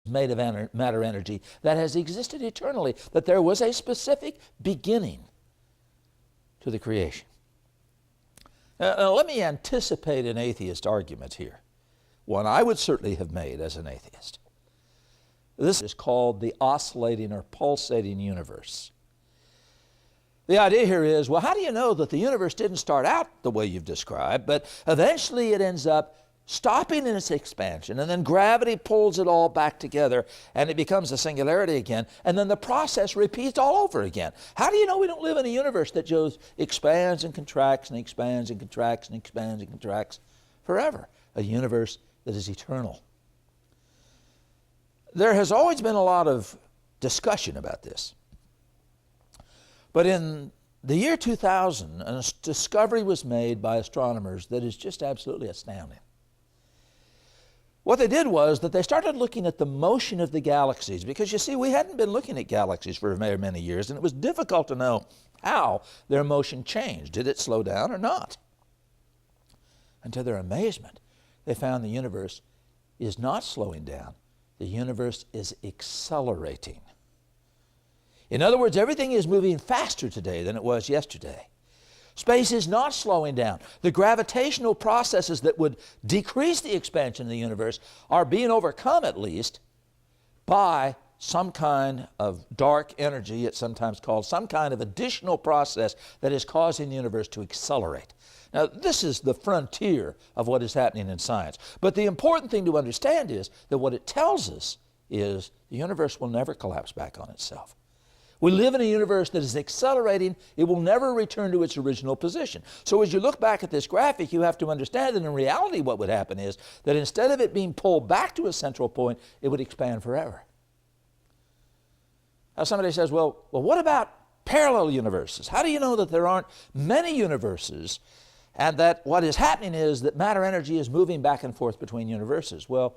made of matter energy that has existed eternally, that there was a specific beginning to the creation. Now, let me anticipate an atheist argument here, one I would certainly have made as an atheist. This is called the oscillating or pulsating universe. The idea here is, well, how do you know that the universe didn't start out the way you've described, but eventually it ends up stopping in its expansion, and then gravity pulls it all back together, and it becomes a singularity again, and then the process repeats all over again. How do you know we don't live in a universe that just expands and contracts and expands and contracts and expands and contracts forever? A universe that is eternal. There has always been a lot of discussion about this. But in the year 2000, a discovery was made by astronomers that is just absolutely astounding. What they did was that they started looking at the motion of the galaxies, because you see, we hadn't been looking at galaxies for very many years, and it was difficult to know how their motion changed. Did it slow down or not? And to their amazement, they found the universe is not slowing down. The universe is accelerating. In other words, everything is moving faster today than it was yesterday. Space is not slowing down. The gravitational processes that would decrease the expansion of the universe are being overcome, at least, by some kind of dark energy, it's sometimes called, some kind of additional process that is causing the universe to accelerate. Now, this is the frontier of what is happening in science. But the important thing to understand is that what it tells us is the universe will never collapse back on itself. We live in a universe that is accelerating. It will never return to its original position. So as you look back at this graphic, you have to understand that in reality what would happen is that instead of it being pulled back to a central point, it would expand forever. Now somebody says, well, what about parallel universes? How do you know that there aren't many universes and that what is happening is that matter energy is moving back and forth between universes? Well,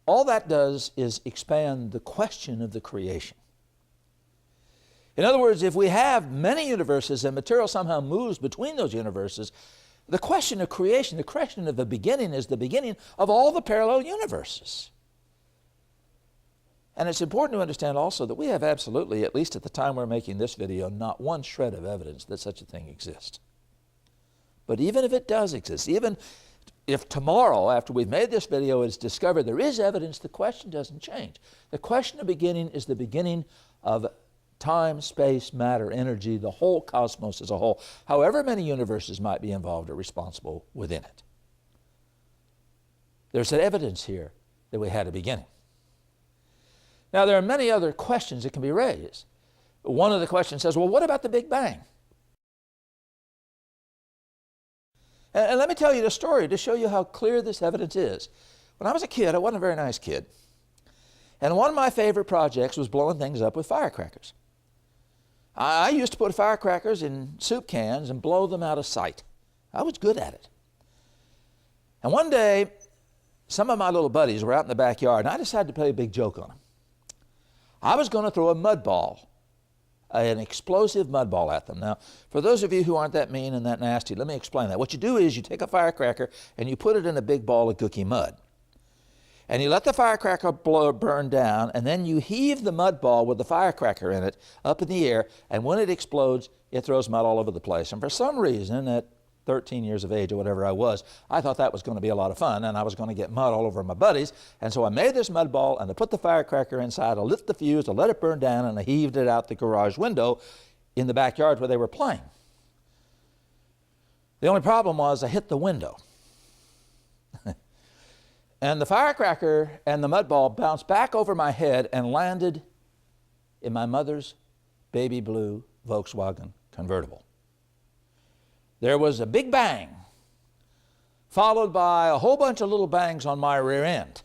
all that does is expand the question of the creation. In other words, if we have many universes and material somehow moves between those universes, the question of creation, the question of the beginning, is the beginning of all the parallel universes. And it's important to understand also that we have absolutely, at least at the time we're making this video, not one shred of evidence that such a thing exists. But even if it does exist, even if tomorrow, after we've made this video, it's discovered there is evidence, the question doesn't change. The question of beginning is the beginning of time, space, matter, energy, the whole cosmos as a whole, however many universes might be involved or responsible within it. There's evidence here that we had a beginning. Now, there are many other questions that can be raised. One of the questions says, well, what about the Big Bang? And let me tell you the story to show you how clear this evidence is. When I was a kid, I wasn't a very nice kid. And one of my favorite projects was blowing things up with firecrackers. I used to put firecrackers in soup cans and blow them out of sight. I was good at it. And one day, some of my little buddies were out in the backyard, and I decided to play a big joke on them. I was going to throw a mud ball, an explosive mud ball at them. Now, for those of you who aren't that mean and that nasty, let me explain that. What you do is you take a firecracker and you put it in a big ball of gooky mud. And you let the firecracker burn down, and then you heave the mud ball with the firecracker in it up in the air, and when it explodes, it throws mud all over the place. And for some reason, at 13 years of age or whatever I was, I thought that was going to be a lot of fun, and I was going to get mud all over my buddies. And so I made this mud ball, and I put the firecracker inside, I lit the fuse, I let it burn down, and I heaved it out the garage window in the backyard where they were playing. The only problem was I hit the window. And the firecracker and the mud ball bounced back over my head and landed in my mother's baby blue Volkswagen convertible. There was a big bang, followed by a whole bunch of little bangs on my rear end.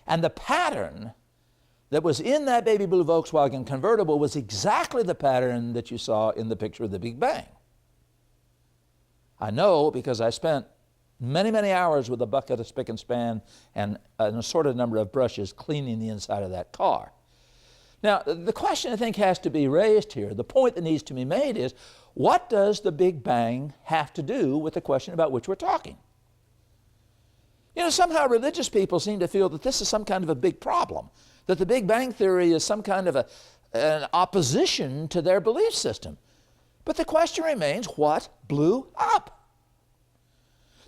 And the pattern that was in that baby blue Volkswagen convertible was exactly the pattern that you saw in the picture of the Big Bang. I know because I spent many, many hours with a bucket, a spick and span, and an assorted number of brushes cleaning the inside of that car. Now, the question I think has to be raised here, the point that needs to be made is, what does the Big Bang have to do with the question about which we're talking? You know, somehow religious people seem to feel that this is some kind of a big problem, that the Big Bang Theory is some kind of an opposition to their belief system. But the question remains, what blew up?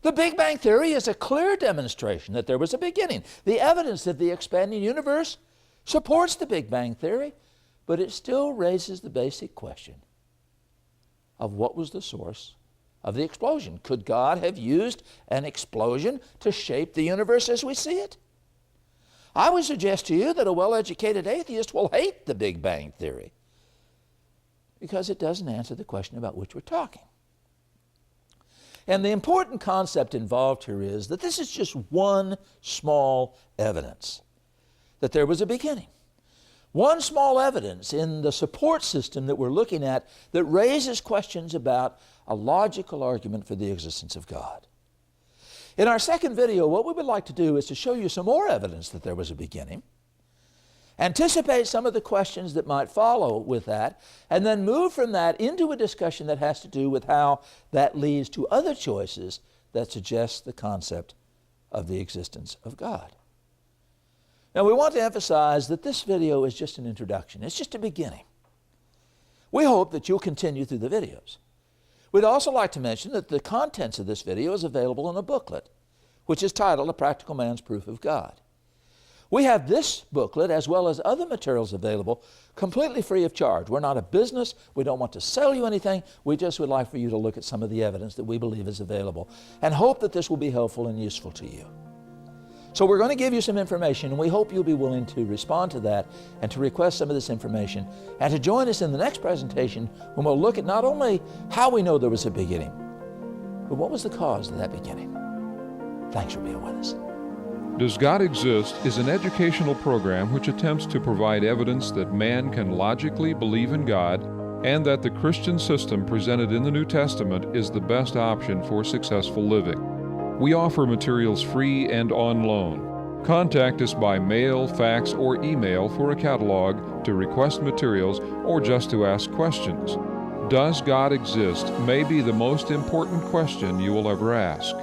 The Big Bang Theory is a clear demonstration that there was a beginning. The evidence of the expanding universe supports the Big Bang Theory, but it still raises the basic question of what was the source of the explosion. Could God have used an explosion to shape the universe as we see it? I would suggest to you that a well-educated atheist will hate the Big Bang Theory because it doesn't answer the question about which we're talking. And the important concept involved here is that this is just one small evidence that there was a beginning. One small evidence in the support system that we're looking at that raises questions about a logical argument for the existence of God. In our second video, what we would like to do is to show you some more evidence that there was a beginning, anticipate some of the questions that might follow with that, and then move from that into a discussion that has to do with how that leads to other choices that suggest the concept of the existence of God. Now, we want to emphasize that this video is just an introduction. It's just a beginning. We hope that you'll continue through the videos. We'd also like to mention that the contents of this video is available in a booklet, which is titled A Practical Man's Proof of God. We have this booklet as well as other materials available completely free of charge. We're not a business. We don't want to sell you anything. We just would like for you to look at some of the evidence that we believe is available and hope that this will be helpful and useful to you. So we're going to give you some information, and we hope you'll be willing to respond to that and to request some of this information and to join us in the next presentation when we'll look at not only how we know there was a beginning, but what was the cause of that beginning. Thanks for being with us. Does God Exist is an educational program which attempts to provide evidence that man can logically believe in God and that the Christian system presented in the New Testament is the best option for successful living. We offer materials free and on loan. Contact us by mail, fax, or email for a catalog, to request materials, or just to ask questions. Does God exist may be the most important question you will ever ask.